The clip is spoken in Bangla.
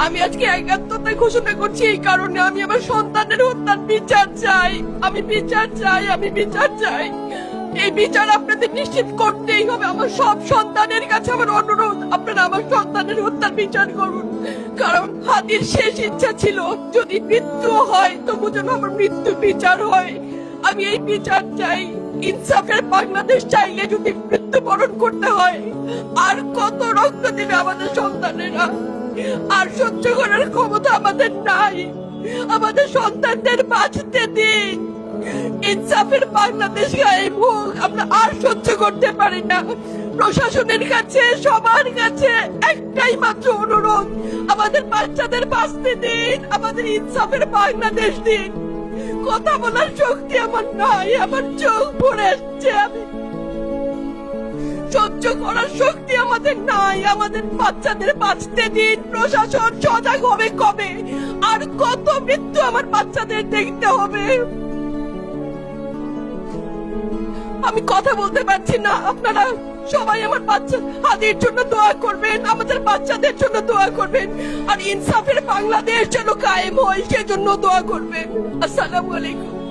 আমি আজকে একাত্মতা ঘোষণা করছি এই কারণে, আমি আমার সন্তানের হত্যার বিচার চাই। আমি বিচার চাই, আমি বিচার চাই। এই বিচার আপনাদের নিশ্চিত করতেই হবে। আমার সব সন্তানের কাছে আমার অনুরোধ, আপনারা আমার সন্তানের হত্যার বিচার করুন। কারণ হাদির শেষ ইচ্ছা ছিল যদি মৃত্যু হয় তবু যেন আমার মৃত্যু বিচার হয়। আমি এই বিচার চাই। ইনসাফের বাংলাদেশ চাইলে যদি মৃত্যুবরণ করতে হয়, আর কত রক্ত দিবে আমাদের সন্তানেরা? আর সহ্য করার ক্ষমতা আমাদের নাই। আমাদের সন্তানদের বাঁচতে দিন। ইনসাফের বাংলাদেশ গায়েব হোক। আমরা আর সহ্য করতে পারি না। প্রশাসনের কাছে, সবার কাছে একটাই মাত্র অনুরোধ, আমাদের বাচ্চাদের বাঁচতে দিন, আমাদের ইনসাফের বাংলাদেশ দিন। কথা বলার শক্তি আমার নাই, আমার চোখ ভরে আসছে। আমি সহ্য করার শক্তি আমাদের নাই। আমাদের বাচ্চাদের বাঁচতে দিন। প্রশাসন সজাগ হবে কবে? আর কত মৃত্যু আমার বাচ্চাদের দেখতে হবে? আমি কথা বলতে পারছি না। আপনারা সবাই আমার বাচ্চা হাদির জন্য দোয়া করবেন, আমাদের বাচ্চাদের জন্য দোয়া করবেন, আর ইনসাফের বাংলাদেশ যেন কায়েম হয় সেজন্য দোয়া করবেন। আসসালামু আলাইকুম।